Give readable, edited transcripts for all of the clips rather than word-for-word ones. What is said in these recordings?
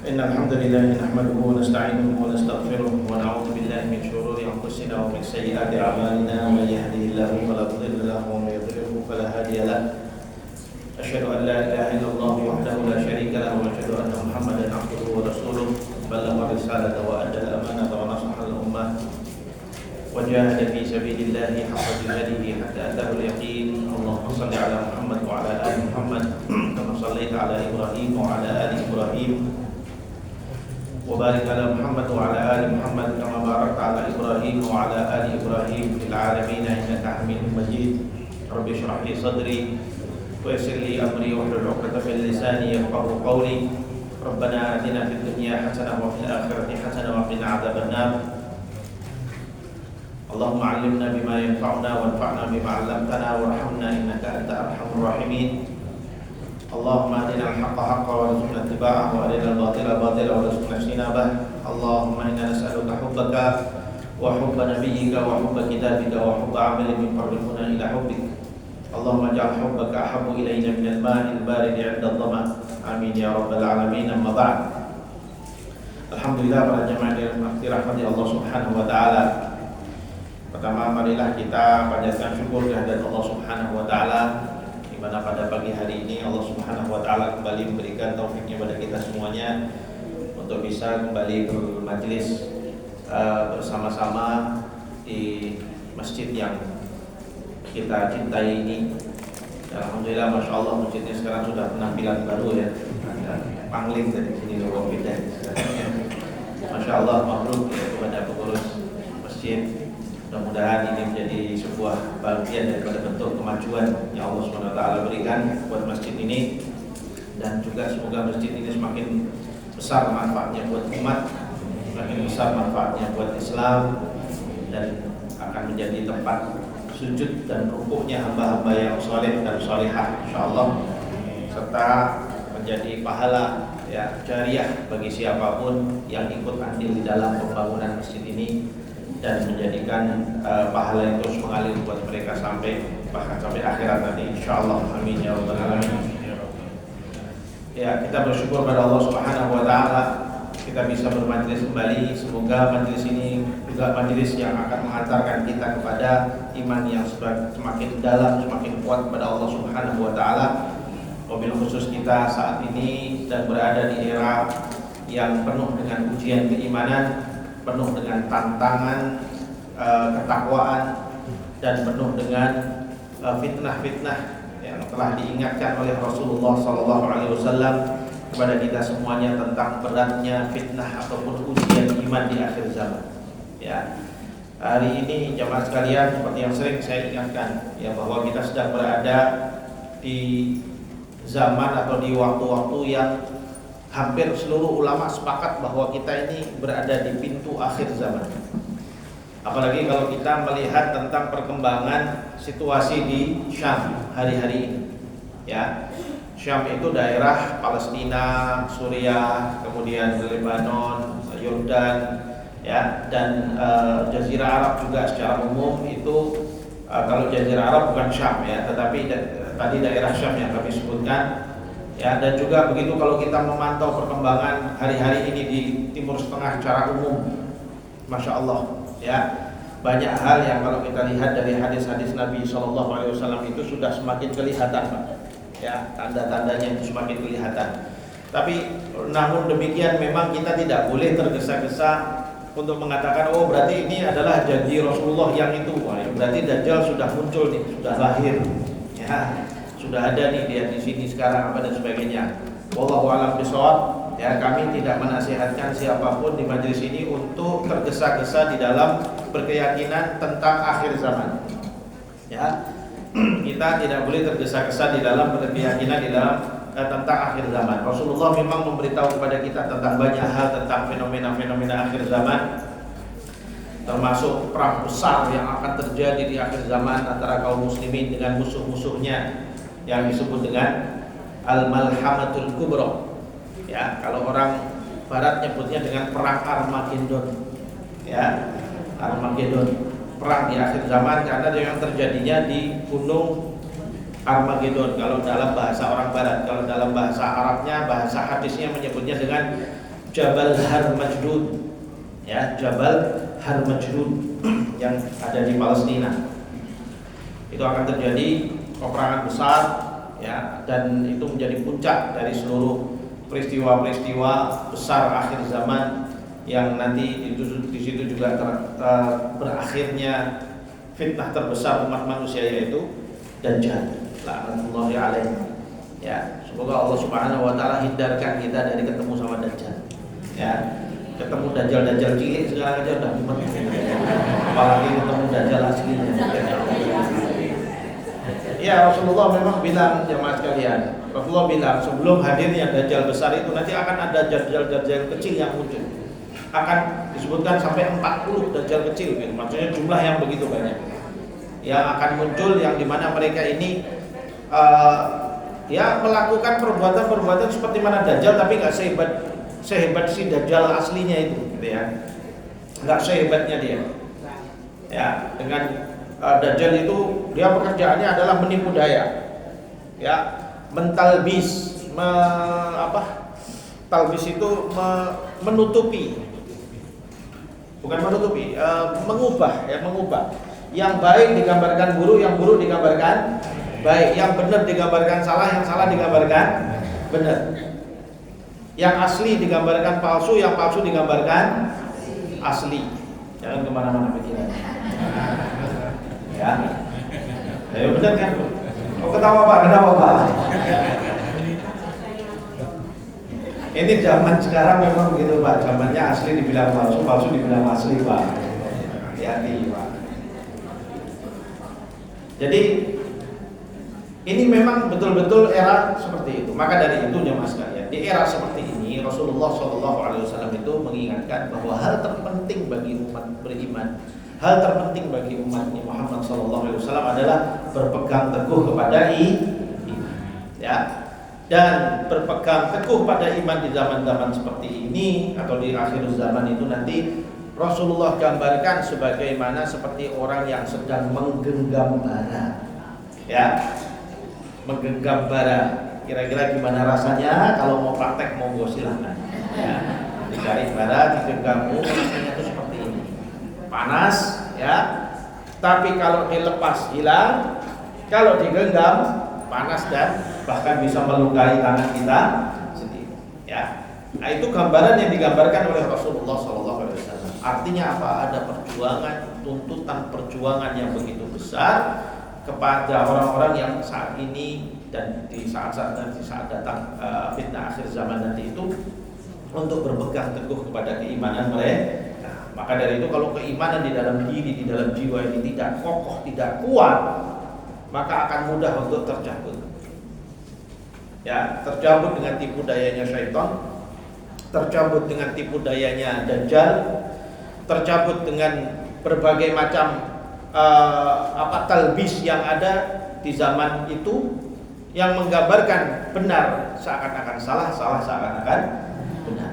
إن الحمد لله نحمده ونستعينه ونستغفره ونعوذ بالله من شرور أنفسنا ومن سيئات أعمالنا من يهده الله فلا مضل له ومن يضلله فلا هادي له أشهد أن لا إله إلا الله وحده لا شريك له وأشهد أن محمدا عبده ورسوله بلغ الرسالة وأدى الأمانة ونصح الأمة وجاهد في سبيل الله حق جهاده حتى أتاه اليقين اللهم صل على محمد وعلى آل محمد كما صليت على إبراهيم وعلى آل إبراهيم وبارك على محمد وعلى آل محمد كما باركت على إبراهيم وعلى آل إبراهيم في العالمين إنك حميد مجيد رب اشرح لي صدري ويسر لي أمري واحلل عقدة من لساني يفقهوا قولي ربنا آتنا في الدنيا حسنة وفي الآخرة حسنة وقنا عذاب النار اللهم علمنا بما ينفعنا وانفعنا بما علمتنا وارحمنا إنك أنت أرحم الراحمين اللهم أرنا الحق حقا وارزقنا اتباعه وأرنا الباطل باطلا وارزقنا اجتنابه اللهم إنا نسألك حبك وحب نبيك وحب كتابك وحب عمل يقربنا إلى حبك اللهم اجعل حبك أحب إلينا من الماء البارد عند الظمأ آمين يا رب العالمين أما بعد Alhamdulillah para jemaah yang dirahmati Allah Subhanahu wa taala. Pertama marilah kita panjatkan syukur kehadirat Allah Subhanahu wa taala di mana pada pagi hari ini Allah Subhanahu wa taala kembali memberikan taufiknya pada kita semuanya untuk bisa kembali bermajlis bersama-sama di masjid yang kita cintai ini. Alhamdulillah, masya Allah masjidnya sekarang sudah penampilan baru ya. Ada pangling dari sini logo beda. Masya Allah, mabruk ya kepada pengurus masjid. Mudah-mudahan ini menjadi sebuah bagian daripada bentuk kemajuan yang Allah SWT berikan buat masjid ini, dan juga semoga masjid ini semakin besar manfaatnya buat umat, semakin besar manfaatnya buat Islam, dan akan menjadi tempat sujud dan rukuknya hamba-hamba yang soleh dan solehah insyaallah, serta menjadi pahala ya jariah bagi siapapun yang ikut andil di dalam pembangunan masjid ini, dan menjadikan pahala yang terus mengalir buat mereka bahkan sampai akhirat nanti insyaallah. Amin ya rabbal alamin. Ya, kita bersyukur pada Allah Subhanahu wa taala kita bisa bermajlis kembali. Semoga majlis ini juga majlis yang akan mengantarkan kita kepada iman yang semakin dalam, semakin kuat kepada Allah Subhanahu wa taala. Wabil khusus kita saat ini sedang berada di era yang penuh dengan ujian keimanan, penuh dengan tantangan ketakwaan, dan penuh dengan fitnah-fitnah yang telah diingatkan oleh Rasulullah SAW kepada kita semuanya tentang beratnya fitnah ataupun ujian iman di akhir zaman. Ya, hari ini jamaah sekalian, seperti yang sering saya ingatkan, ya bahwa kita sedang berada di zaman atau di waktu-waktu yang hampir seluruh ulama sepakat bahwa kita ini berada di pintu akhir zaman. Apalagi kalau kita melihat tentang perkembangan situasi di Syam hari-hari ini. Ya, Syam itu daerah Palestina, Suriah, kemudian Lebanon, Yordan, ya, dan Jazirah Arab juga secara umum itu. Kalau Jazirah Arab bukan Syam ya, tetapi tadi daerah Syam yang kami sebutkan. Ya, dan juga begitu kalau kita memantau perkembangan hari-hari ini di Timur Tengah secara umum, masya Allah, ya banyak hal yang kalau kita lihat dari hadis-hadis Nabi SAW itu sudah semakin kelihatan, Pak. Ya, tanda-tandanya itu semakin kelihatan. Tapi namun demikian memang kita tidak boleh tergesa-gesa untuk mengatakan oh berarti ini adalah janji Rasulullah yang itu. Wah, berarti Dajjal sudah muncul nih, sudah lahir. Ya, sudah ada nih dia di sini sekarang apa dan sebagainya. Wallahu a'lam bishawab. Ya, kami tidak menasihatkan siapapun di majelis ini untuk tergesa-gesa di dalam berkeyakinan tentang akhir zaman. Ya, kita tidak boleh tergesa-gesa di dalam berkeyakinan di dalam tentang akhir zaman. Rasulullah memang memberitahu kepada kita tentang banyak hal tentang fenomena-fenomena akhir zaman, termasuk perang besar yang akan terjadi di akhir zaman antara kaum muslimin dengan musuh-musuhnya yang disebut dengan Al-Malhamatul Kubra. Ya, kalau orang barat nyebutnya dengan perang Armageddon. Ya, Armageddon, perang di akhir zaman, karena yang terjadinya di gunung Armageddon kalau dalam bahasa orang barat. Kalau dalam bahasa Arabnya, bahasa hadisnya menyebutnya dengan Jabal Harmajdud, ya, Jabal Harmajdud yang ada di Palestina. Itu akan terjadi peperangan besar, ya, dan itu menjadi puncak dari seluruh peristiwa-peristiwa besar akhir zaman yang nanti di situ juga berakhirnya fitnah terbesar umat manusia, yaitu Dajjal la'natullahi alaihi. Ya, semoga Allah Subhanahu wa taala hindarkan kita dari ketemu sama Dajjal. Ya, ketemu Dajjal cilik sekarang aja udah mumet. Apalagi ketemu Dajjal aslinya. Ya, Rasulullah memang bilang, jemaah sekalian, Rasulullah bilang sebelum hadirnya Dajjal besar itu nanti akan ada Dajjal kecil yang muncul. Akan disebutkan sampai 40 Dajjal kecil, gitu. Maksudnya jumlah yang begitu banyak yang akan muncul, yang dimana mereka ini ya melakukan perbuatan seperti mana Dajjal, tapi nggak sehebat si Dajjal aslinya itu, gitu ya. Nggak sehebatnya dia. Ya, dengan Dajjal itu dia pekerjaannya adalah menipu daya, ya, mentalbis, talbis itu menutupi, bukan menutupi, mengubah, ya, mengubah. Yang baik digambarkan buruk, yang buruk digambarkan baik, yang benar digambarkan salah, yang salah digambarkan benar. Yang asli digambarkan palsu, yang palsu digambarkan asli. Jangan kemana-mana pikirannya. Ya, ayo benar kan? Oh, ketawa Pak, kenapa Pak? Ini zaman sekarang memang begitu Pak. Zamannya asli dibilang palsu, palsu dibilang asli Pak. Hati-hati Pak. Jadi ini memang betul-betul era seperti itu. Maka dari itu jemaah sekalian, di era seperti ini Rasulullah SAW itu mengingatkan bahwa hal terpenting bagi umat beriman, hal terpenting bagi umat Muhammad SAW adalah berpegang teguh kepada iman, ya, dan berpegang teguh pada iman di zaman-zaman seperti ini atau di akhir zaman itu nanti Rasulullah gambarkan sebagaimana seperti orang yang sedang menggenggam bara, ya, menggenggam bara. Kira-kira gimana rasanya? Kalau mau praktek monggo silahkan, ya. Dicari bara, digenggam, rasanya itu seperti ini, panas, ya. Tapi kalau dilepas hilang, kalau digenggam panas dan bahkan bisa melukai tangan kita sendiri, ya. Nah, itu gambaran yang digambarkan oleh Rasulullah SAW. Artinya apa? Ada perjuangan, tuntutan perjuangan yang begitu besar kepada orang-orang yang saat ini dan di saat-saat nanti, saat datang fitnah akhir zaman nanti itu, untuk berpegang teguh kepada keimanan mereka. Nah, maka dari itu kalau keimanan di dalam diri, di dalam jiwa ini tidak kokoh, tidak kuat, maka akan mudah untuk tercabut. Ya, tercabut dengan tipu dayanya syaitan, tercabut dengan tipu dayanya Dajjal, tercabut dengan berbagai macam talbis yang ada di zaman itu yang menggambarkan benar seakan-akan salah, salah seakan-akan benar.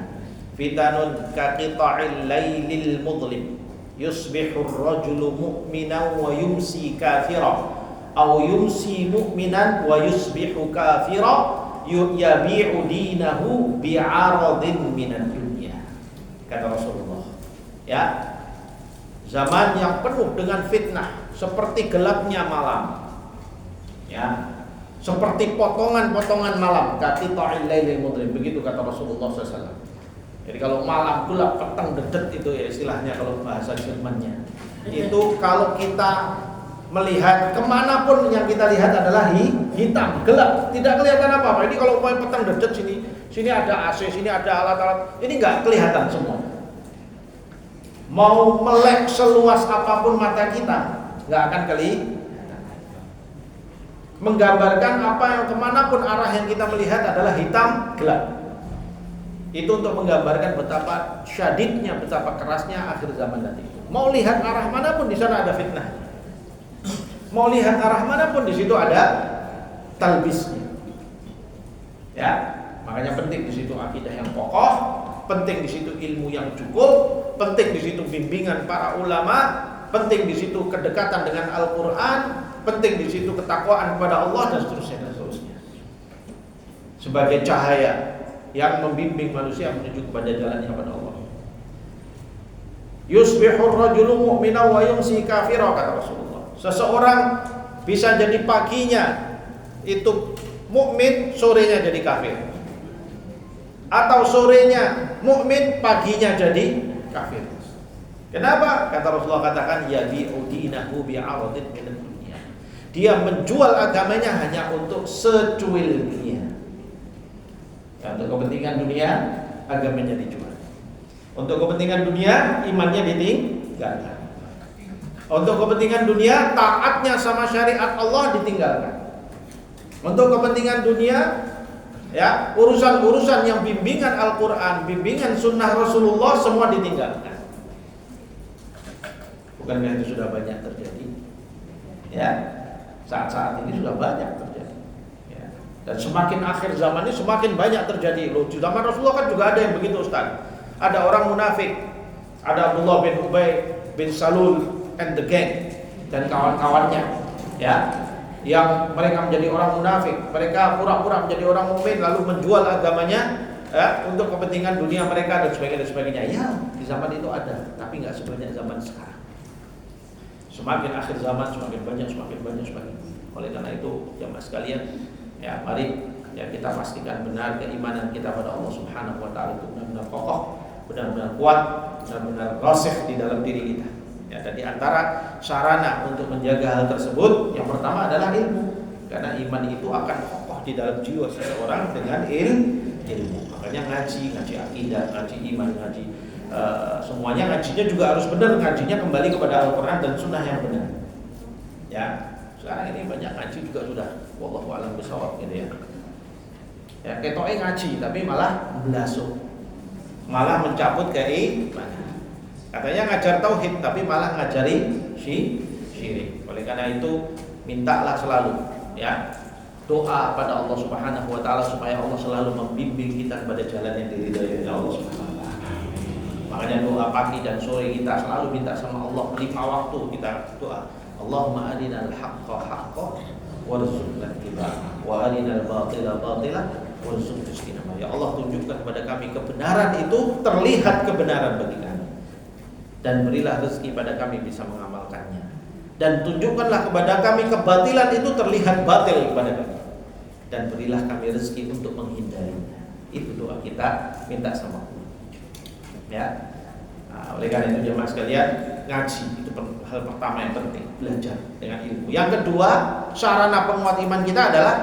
Fitanun kaqita'il lailil mudlim yusbihu ar-rajulu mu'minan wa yumsi kafiran aw yumsi mu'minan wa yusbihu kafiran yabi'u dinahu bi'aradin minan dunya, kata Rasulullah. Ya, zaman yang penuh dengan fitnah, seperti gelapnya malam, ya, seperti potongan-potongan malam, qatita'il lailil mudlim, begitu kata Rasulullah SAW. Jadi kalau malam gelap, petang dedet, itu ya istilahnya kalau bahasa Jermannya. Itu kalau kita melihat kemanapun yang kita lihat adalah hitam, gelap, tidak kelihatan apa-apa. Ini kalau petang dedet, sini ada AC, sini ada alat-alat, ini nggak kelihatan semua. Mau melek seluas apapun mata kita, nggak akan kelihatan. Menggambarkan apa yang kemanapun arah yang kita melihat adalah hitam, gelap. Itu untuk menggambarkan betapa syadidnya, betapa kerasnya akhir zaman nanti. Mau lihat arah manapun di sana ada fitnah. Mau lihat arah manapun di situ ada talbisnya. Ya, makanya penting di situ akidah yang kokoh, penting di situ ilmu yang cukup, penting di situ bimbingan para ulama, penting di situ kedekatan dengan Al-Qur'an, penting di situ ketakwaan kepada Allah dan seterusnya dan seterusnya. Sebagai cahaya yang membimbing manusia menuju kepada jalannya kepada Allah. Yusbihur rajulu mu'minan wa yumsi kafira, kata Rasulullah. Seseorang bisa jadi paginya itu mukmin, sorenya jadi kafir. Atau sorenya mukmin, paginya jadi kafir. Kenapa? Kata Rasulullah katakan yabi'u dinahu bi'aradin minad dunya. Dia menjual agamanya hanya untuk secuil dunia. Ya, untuk kepentingan dunia agamanya dijual. Untuk kepentingan dunia imannya ditinggalkan. Untuk kepentingan dunia taatnya sama syariat Allah ditinggalkan. Untuk kepentingan dunia ya urusan-urusan yang bimbingan Al-Quran, bimbingan Sunnah Rasulullah semua ditinggalkan. Bukankah itu sudah banyak terjadi? Ya, saat-saat ini sudah banyak terjadi. Ya. Dan semakin akhir zaman ini semakin banyak terjadi. Loh, di zaman Rasulullah kan juga ada yang begitu, Ustaz. Ada orang munafik, ada Abdullah bin Ubay bin Salul and the gang dan kawan-kawannya, ya, yang mereka menjadi orang munafik, mereka pura-pura menjadi orang mukmin lalu menjual agamanya ya, untuk kepentingan dunia mereka dan sebagainya. Ya, di zaman itu ada, tapi nggak sebanyak zaman sekarang. Semakin akhir zaman semakin banyak. Oleh karena itu, jemaah sekalian, ya mari ya kita pastikan benar keimanan kita pada Allah Subhanahu wa taala itu benar-benar kokoh, benar-benar kuat, benar-benar rasikh di dalam diri kita. Ya, dan di antara sarana untuk menjaga hal tersebut yang pertama adalah ilmu. Karena iman itu akan kokoh di dalam jiwa seseorang dengan ilmu. Makanya ngaji akidah, ngaji iman, ngaji semuanya ngajinya juga harus benar, ngajinya kembali kepada Al-Qur'an dan sunnah yang benar. Ya, sekarang ini banyak ngaji juga sudah wallahu a'lam bishawab gitu ya. Ya, ketoke ngaji tapi malah belasuk. Malah mencabut keimanan. Katanya ngajar tauhid tapi malah ngajari syirik. Oleh karena itu mintalah selalu ya doa pada Allah Subhanahu wa taala supaya Allah selalu membimbing kita kepada jalan yang diridhai oleh Allah Subhanahu wa taala. Makanya doa pagi dan sore kita selalu minta sama Allah 5 waktu kita doa. Allahumma arinal haqqa haqqan warzuqna ittiba'ah wa arinal batila batilan warzuqna ijtinabah. Ya Allah, tunjukkan kepada kami kebenaran itu terlihat kebenaran bagi kami. Dan berilah rezeki pada kami bisa mengamalkannya. Dan tunjukkanlah kepada kami kebatilan itu terlihat batil kepada kami. Dan berilah kami rezeki untuk menghindarinya. Itu doa kita minta sama Allah. Ya. Nah, oleh karena itu jemaah sekalian, ngaji itu hal pertama yang penting, belajar dengan ilmu. Yang kedua, sarana penguat iman kita adalah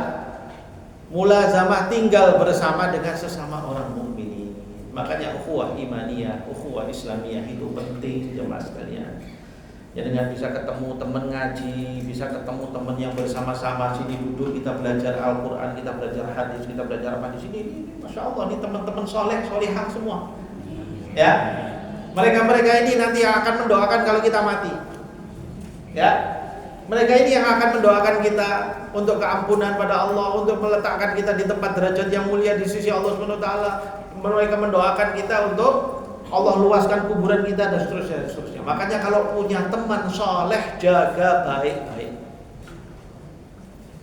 mulazamah tinggal bersama dengan sesama orang mukmin. Makanya ukhuwah imaniyah, ukhuwah islamiyah itu penting jemaah sekalian. Ya, dengan bisa ketemu teman ngaji, bisa ketemu teman yang bersama-sama sini duduk kita belajar Al-Qur'an, kita belajar hadis, kita belajar apa di sini. Masya Allah, ini teman-teman soleh, solihah semua. Ya, mereka-mereka ini nanti yang akan mendoakan kalau kita mati. Ya, mereka ini yang akan mendoakan kita untuk keampunan pada Allah, untuk meletakkan kita di tempat derajat yang mulia di sisi Allah Subhanahu wa taala. Mereka mendoakan kita untuk Allah luaskan kuburan kita dan seterusnya. Makanya kalau punya teman soleh, jaga baik-baik.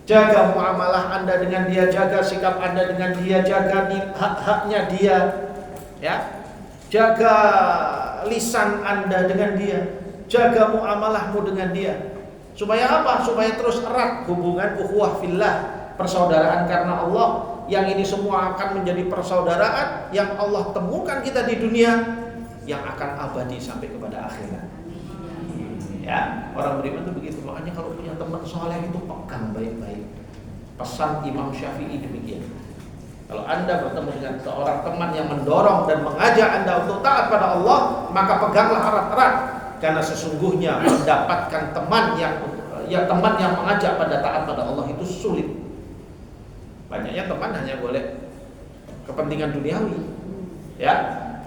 Jaga muamalah Anda dengan dia, jaga sikap Anda dengan dia, jaga hak-haknya dia. Ya. Jaga lisan Anda dengan dia, jaga muamalahmu dengan dia. Supaya apa? Supaya terus erat hubungan ukhuwah fillah, persaudaraan karena Allah. Yang ini semua akan menjadi persaudaraan yang Allah temukan kita di dunia, yang akan abadi sampai kepada akhirat. Ya, orang beriman itu begitu. Makanya kalau punya teman soleh itu pegang baik-baik. Pesan Imam Syafi'i demikian. Kalau Anda bertemu dengan seorang teman yang mendorong dan mengajak Anda untuk taat pada Allah, maka peganglah erat-erat. Karena sesungguhnya mendapatkan teman yang mengajak pada taat pada Allah itu sulit. Banyaknya teman hanya boleh kepentingan duniawi. Ya,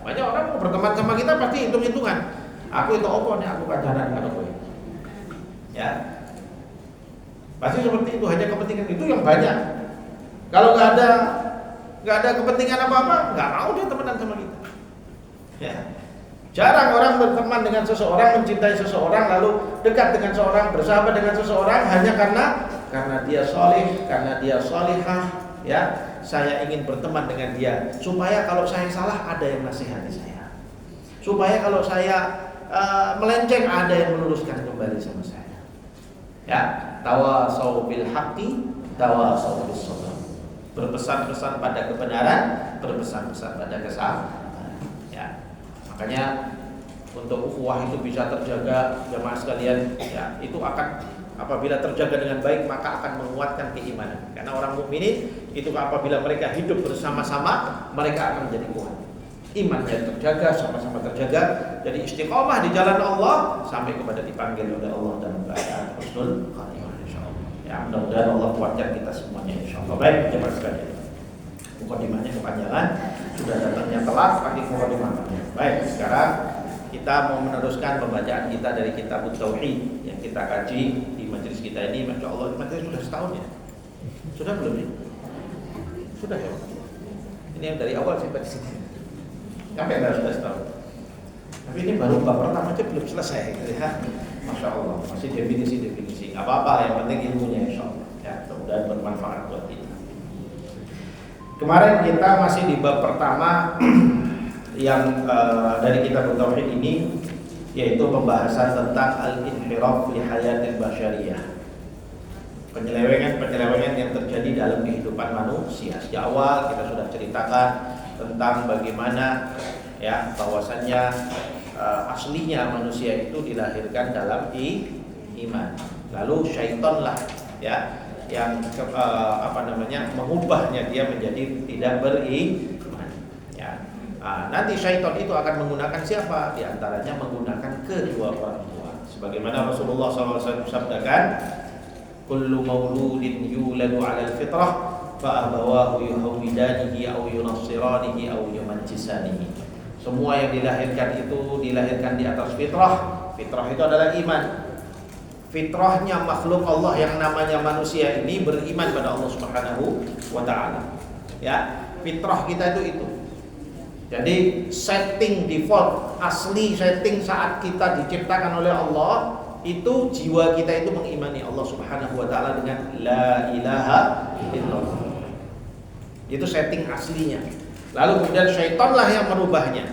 banyak orang mau berteman sama kita pasti hitung-hitungan. Aku itu apa nih, aku kancanan karo kowe. Ya. Pasti seperti itu, hanya kepentingan itu yang banyak. Kalau nggak ada kepentingan apa-apa, nggak mau dia temenan sama kita. Ya. Jarang orang berteman dengan seseorang, mencintai seseorang, lalu dekat dengan seseorang, bersahabat dengan seseorang hanya karena dia soleh, karena dia solihah, ya, saya ingin berteman dengan dia, supaya kalau saya salah ada yang nasihati saya, supaya kalau saya melenceng ada yang meluruskan kembali sama saya. Ya, tawasau bil haqqi, tawasau bis sabr. Berpesan-pesan pada kebenaran, berpesan-pesan pada kesabaran. Ya, makanya untuk ukhuwah itu bisa terjaga, jemaah sekalian, ya, itu akan apabila terjaga dengan baik maka akan menguatkan keimanan. Karena orang mukminin itu apabila mereka hidup bersama-sama, mereka akan menjadi kuat. Imannya terjaga, sama-sama terjaga, jadi istiqomah di jalan Allah sampai kepada dipanggil oleh Allah dalam keadaan husnul khatimah insyaallah. Ya, mudah-mudahan Allah kuatkan kita semuanya insyaallah. Baik, jemaah sekalian. Mukadimahnya kepanjangan, sudah datangnya telat pakai mukadimahnya. Baik, sekarang kita mau meneruskan pembacaan kita dari kitab Tauhid yang kita kaji di majelis kita ini. Masya Allah, majelis sudah setahun ya? Sudah belum ya? Sudah ya? Ini yang dari awal sampai di sini. Sampai sudah setahun. Tapi ini baru bab pertama aja belum selesai. Ya. Masya Allah, masih definisi. Gak apa-apa, yang penting ilmunya insya Allah. Ya, mudah-mudahan bermanfaat buat kita. Kemarin kita masih di bab pertama yang dari kitab Tauhid ini, yaitu pembahasan tentang al-inhiraf fi hayatil basyariyah, penyelewengan yang terjadi dalam kehidupan manusia. Sejak awal kita sudah ceritakan tentang bagaimana ya bahwasannya aslinya manusia itu dilahirkan dalam iman, lalu syaitan lah ya yang mengubahnya dia menjadi tidak beriman ya. Nanti syaitan itu akan menggunakan siapa? Di antaranya menggunakan kedua orang tua. Sebagaimana Rasulullah SAW sabdakan, kullu mauludin yuladu 'alal fitrah fa abawahu yuhawidanihi aw yunassiranihi aw yumajjisanihi. Semua yang dilahirkan itu dilahirkan di atas fitrah. Fitrah itu adalah iman. Fitrahnya makhluk Allah yang namanya manusia ini beriman pada Allah Subhanahu wa taala. Ya, fitrah kita itu. Jadi setting default, asli setting saat kita diciptakan oleh Allah, itu jiwa kita itu mengimani Allah Subhanahu wa taala dengan la ilaha illallah. Itu setting aslinya. Lalu kemudian syaitanlah yang merubahnya.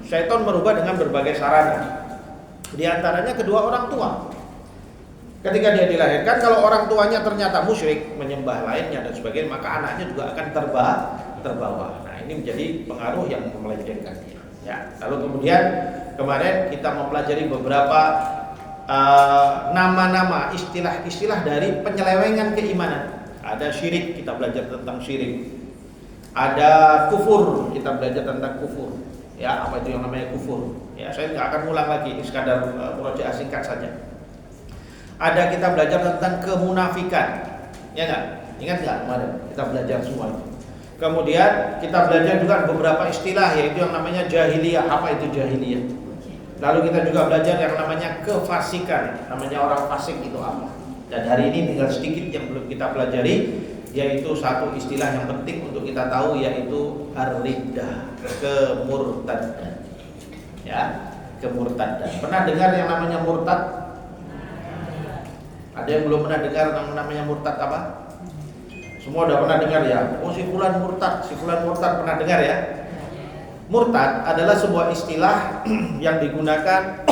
Syaitan merubah dengan berbagai sarana. Di antaranya kedua orang tua. Ketika dia dilahirkan, kalau orang tuanya ternyata musyrik, menyembah lainnya dan sebagainya, maka anaknya juga akan terbawa. Nah, ini menjadi pengaruh yang melencengkan dia. Ya. Lalu kemudian kemarin kita mempelajari beberapa nama-nama, istilah-istilah dari penyelewengan keimanan. Ada syirik, kita belajar tentang syirik. Ada kufur, kita belajar tentang kufur. Ya, apa itu yang namanya kufur? Ya, saya nggak akan ulang lagi, ini sekadar murojaah singkat saja. Ada kita belajar tentang kemunafikan, ya nggak? Ingat nggak kemarin kita belajar semua itu. Kemudian kita belajar juga beberapa istilah, yaitu yang namanya jahiliyah. Apa itu jahiliyah? Lalu kita juga belajar yang namanya kefasikan, namanya orang fasik itu apa? Dan hari ini tinggal sedikit yang belum kita pelajari, yaitu satu istilah yang penting untuk kita tahu, yaitu ar-riddah, kemurtadan. Ya, kemurtadan. Pernah dengar yang namanya murtad? Ada yang belum pernah dengar yang namanya murtad apa? Semua udah pernah dengar ya? Oh, si fulan murtad pernah dengar ya? Murtad adalah sebuah istilah yang digunakan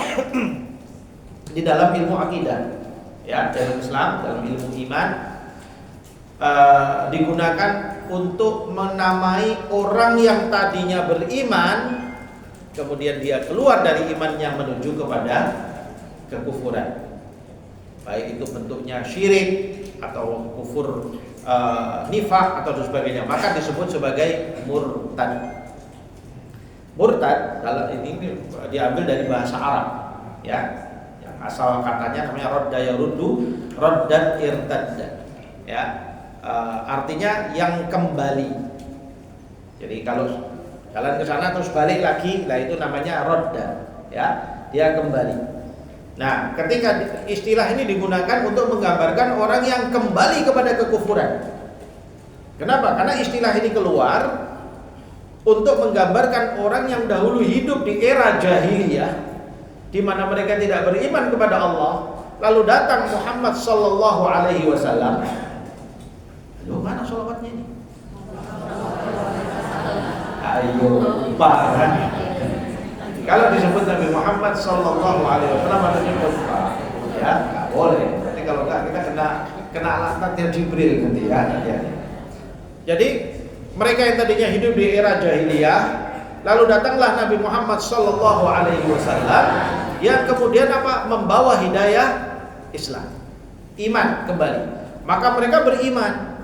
di dalam ilmu akidah, ya, dalam Islam, dalam ilmu iman, digunakan untuk menamai orang yang tadinya beriman, kemudian dia keluar dari imannya menuju kepada kekufuran. Baik itu bentuknya syirik atau kufur nifaq atau sebagainya, maka disebut sebagai murtad. Murtad dalam ini diambil dari bahasa Arab, ya, yang asal katanya namanya radda yaruddu, raddan irtadda, ya, artinya yang kembali. Jadi kalau jalan ke sana terus balik lagi, nah itu namanya radda, ya, dia kembali. Nah, ketika istilah ini digunakan untuk menggambarkan orang yang kembali kepada kekufuran. Kenapa? Karena istilah ini keluar untuk menggambarkan orang yang dahulu hidup di era jahiliyah, di mana mereka tidak beriman kepada Allah, lalu datang Muhammad sallallahu alaihi wasallam. Loh, mana sholawatnya ini? Ayo, lupa kan? Kalau disebut Nabi Muhammad Sallallahu Alaihi Wasallam maksudnya lupa, ya nggak boleh. Nanti kalau nggak kita kena laknatnya Jibril nanti ya. Jadi mereka yang tadinya hidup di era jahiliyah, lalu datanglah Nabi Muhammad Sallallahu Alaihi Wasallam yang kemudian apa? Membawa hidayah Islam, iman kembali. Maka mereka beriman.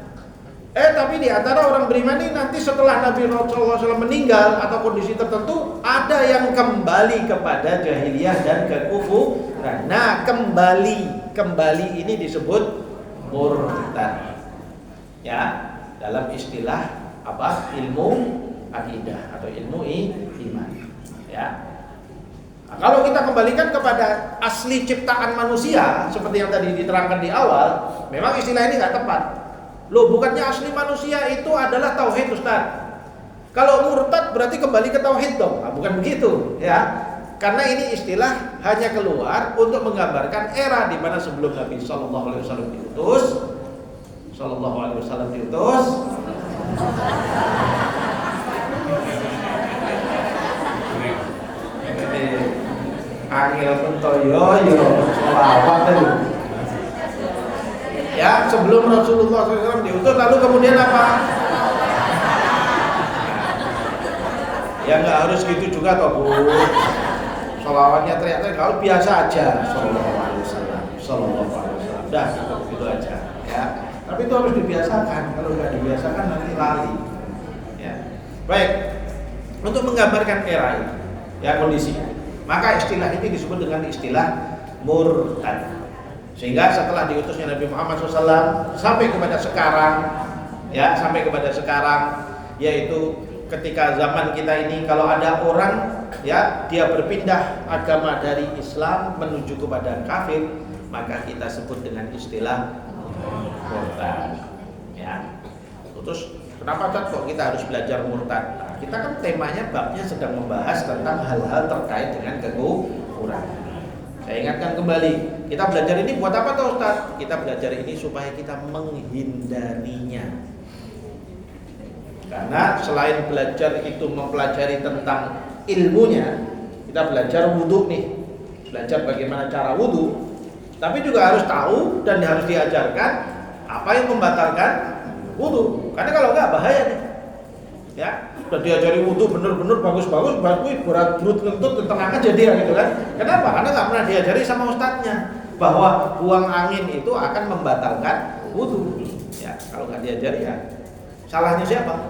Tapi di antara orang beriman ini nanti setelah Nabi SAW meninggal atau kondisi tertentu ada yang kembali kepada jahiliyah dan kekufuran. Nah, kembali ini disebut murtad. Ya, dalam istilah apa? Ilmu akidah atau ilmu iman. Ya. Nah, kalau kita kembalikan kepada asli ciptaan manusia seperti yang tadi diterangkan di awal, memang istilah ini nggak tepat. Loh, bukannya asli manusia itu adalah tauhid, Ustaz? Kalau murtad berarti kembali ke tauhid dong? Nah, bukan begitu, ya. Karena ini istilah hanya keluar untuk menggambarkan era di mana sebelum Nabi Sallallahu Alaihi Wasallam diutus, Angel pentoyo yo selawat tadi. Ya, sebelum Rasulullah SAW diutus, lalu kemudian apa? Ya nggak harus gitu juga toh Bu. Sholawatnya teriak-teriak, kalau biasa aja. Sallallahu Alaihi Wasallam. Dah gitu aja. Ya. Tapi itu harus dibiasakan. Kalau nggak dibiasakan nanti lali. Ya. Baik. Untuk menggambarkan era ini, ya kondisi. Maka istilah ini disebut dengan istilah murtad. Sehingga setelah diutusnya Nabi Muhammad SAW sampai kepada sekarang, yaitu ketika zaman kita ini kalau ada orang ya dia berpindah agama dari Islam menuju kepada kafir, maka kita sebut dengan istilah murtad. Ya. Terus kenapa kok kita harus belajar murtad? Nah, kita kan temanya babnya sedang membahas tentang hal-hal terkait dengan kekufuran. Saya ingatkan kembali, kita belajar ini buat apa toh Ustaz? Kita belajar ini supaya kita menghindarinya. Karena selain belajar itu mempelajari tentang ilmunya, kita belajar wudhu nih, belajar bagaimana cara wudhu, tapi juga harus tahu dan harus diajarkan apa yang membatalkan wudhu. Karena kalau enggak bahaya nih. Ya, udah diajari wudhu bener-bener bagus-bagus, berat brut kentut tenang aja dia gitu kan. Kenapa? Karena nggak pernah diajari sama ustadznya bahwa buang angin itu akan membatalkan wudhu. Ya, kalau nggak diajari ya salahnya siapa?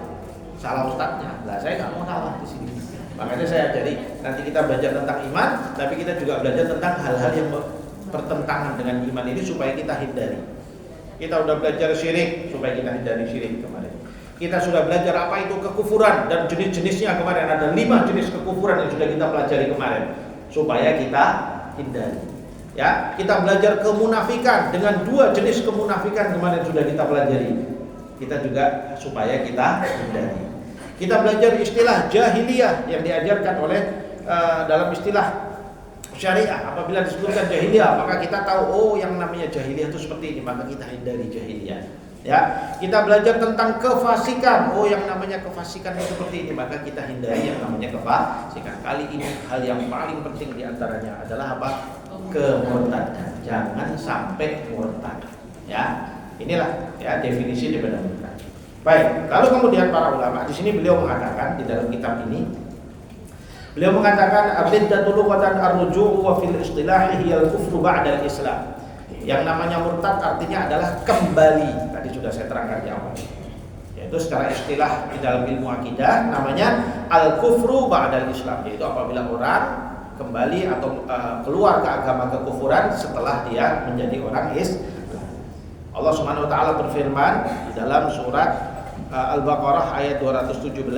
Salah ustadznya. Lah saya nggak mau salah di sini. Makanya saya ajari. Nanti kita belajar tentang iman, tapi kita juga belajar tentang hal-hal yang bertentangan dengan iman ini supaya kita hindari. Kita udah belajar syirik supaya kita hindari syirik kemarin. Kita sudah belajar apa itu kekufuran dan jenis-jenisnya kemarin. Ada 5 jenis kekufuran yang sudah kita pelajari kemarin supaya kita hindari. Ya, kita belajar kemunafikan dengan 2 jenis kemunafikan kemarin sudah kita pelajari. Kita juga supaya kita hindari. Kita belajar istilah jahiliyah yang diajarkan oleh dalam istilah syariah. Apabila disebutkan jahiliyah, maka kita tahu oh yang namanya jahiliyah itu seperti ini, maka kita hindari jahiliyah. Ya, kita belajar tentang kefasikan. Oh, yang namanya kefasikan itu seperti ini, maka kita hindari yang namanya kefasikan. Kali ini hal yang paling penting diantaranya adalah apa? Kemurtadan. Jangan sampai murtad. Ya, inilah ya definisi daripada murtad. Baik, lalu kemudian para ulama di sini beliau mengatakan di dalam kitab ini, beliau mengatakan ar-riddatul lughatan ar-ruju' wa fil istilah hiya al-kufru ba'da al-islam. Yang namanya murtad artinya adalah kembali. Tadi sudah saya terangkan di awal. Yaitu secara istilah di dalam ilmu akidah namanya al-kufru ba'dal islam. Yaitu apabila orang kembali atau keluar ke agama kekufuran setelah dia menjadi orang Islam. Allah Subhanahu wa taala berfirman di dalam surat Al-Baqarah ayat 217,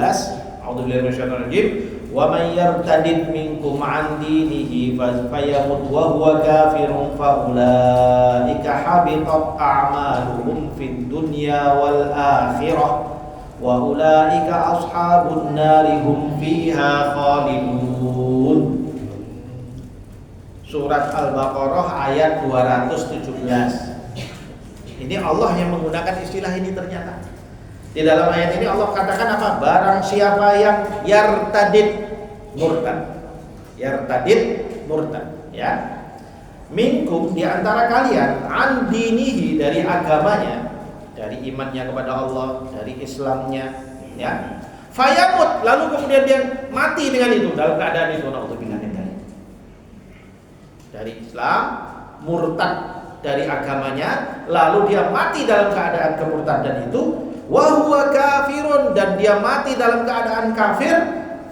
A'udzubillahi minasyaitonir rajim. Wa may yartadid minkum 'an dinihi fayamut wa huwa kafirun fa ulaika habitat a'maluhum fid dunya wal akhirah wa ulaika ashabun nari hum fiha khalidun. Surat Al-Baqarah ayat 217. Ini Allah yang menggunakan istilah ini ternyata. Di dalam ayat ini Allah katakan apa? Barang siapa yang yartadid murtad. Yartadid murtad, ya. Minkum, di antara kalian, an dinihi, dari agamanya, dari imannya kepada Allah, dari Islamnya, ya. Fayamut, lalu kemudian dia mati dengan itu, dalam keadaan itu, naudzubillah min dzalik. Dari Islam murtad dari agamanya, lalu dia mati dalam keadaan kemurtadan itu, wa huwa kafirun, dan dia mati dalam keadaan kafir,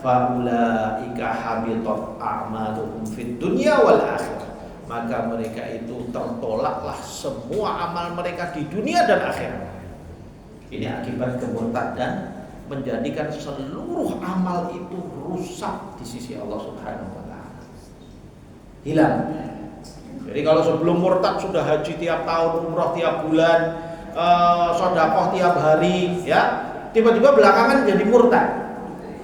faulaika habitat a'maluhum fid dunya wal akhirah. Maka mereka itu tertolaklah semua amal mereka di dunia dan akhirat. Ini akibat kemurtadan, menjadikan seluruh amal itu rusak di sisi Allah Subhanahu wa taala. Hilang. Jadi kalau sebelum murtad sudah haji tiap tahun, umroh tiap bulan, sedekah tiap hari, ya, tiba-tiba belakangan jadi murtad,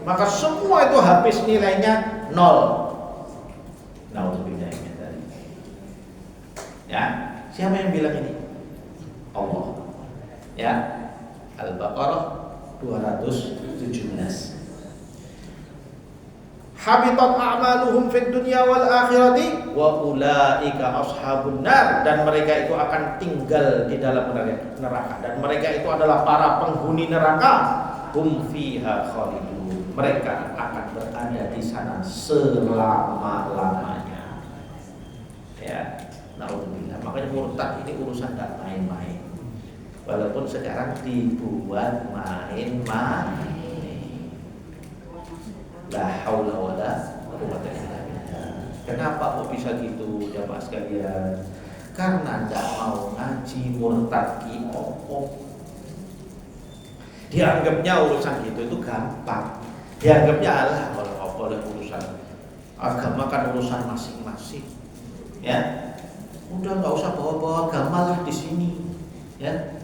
maka semua itu habis, nilainya nol. Naudzubillah min dzalik. Ya, siapa yang bilang ini? Allah. Ya, Al-Baqarah 217. Habitat a'maluhum fid dunya wal akhirati wa ulaika ashabun nar, dan mereka itu akan tinggal di dalam neraka, dan mereka itu adalah para penghuni neraka. Hum fiha khalidun, mereka akan berada di sana selama-lamanya. Ya, naudzubillah. Makanya murtad ini urusan tidak main-main. Walaupun sekarang dibuat main-main. La haula wala quwwata illa billah. Kenapa kok bisa gitu, jamaah sekalian? Karena tidak mau ngaji murtad ki opo. Dianggapnya urusan itu gampang. Dianggapnya kalau boleh urusan agama kan urusan masing-masing. Ya, udah nggak usah bawa-bawa agama lah di sini. Ya,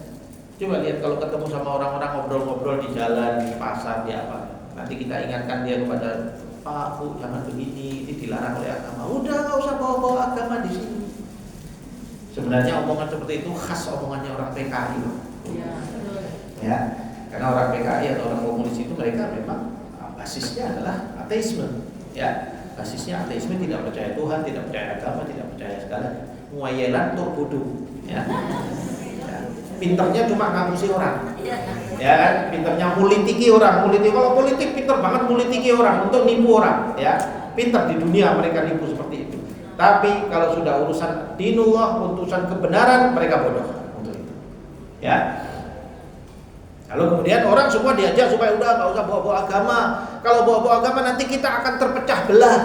coba lihat kalau ketemu sama orang-orang ngobrol-ngobrol di jalan, di pasar, di apa. Nanti kita ingatkan dia kepada Pak, Bu, jangan begini, ini dilarang oleh agama. Udah nggak usah bawa-bawa agama di sini. Sebenarnya omongan seperti itu khas omongannya orang PKI, ya. Karena orang PKI atau orang komunis itu mereka memang basisnya adalah ateisme, ya. Basisnya ateisme, tidak percaya Tuhan, tidak percaya agama, tidak percaya segala. Muayyalan tur bodoh, ya. Pinternya cuma ngapusi orang, ya kan? Pinternya politiki orang, kalau politik pinter banget politiki orang untuk nipu orang, ya. Pinter di dunia mereka nipu seperti itu. Tapi kalau sudah urusan dinullah, urusan kebenaran, mereka bodoh untuk itu, ya. Lalu kemudian orang semua diajak supaya udah nggak usah bawa-bawa agama. Kalau bawa-bawa agama nanti kita akan terpecah belah.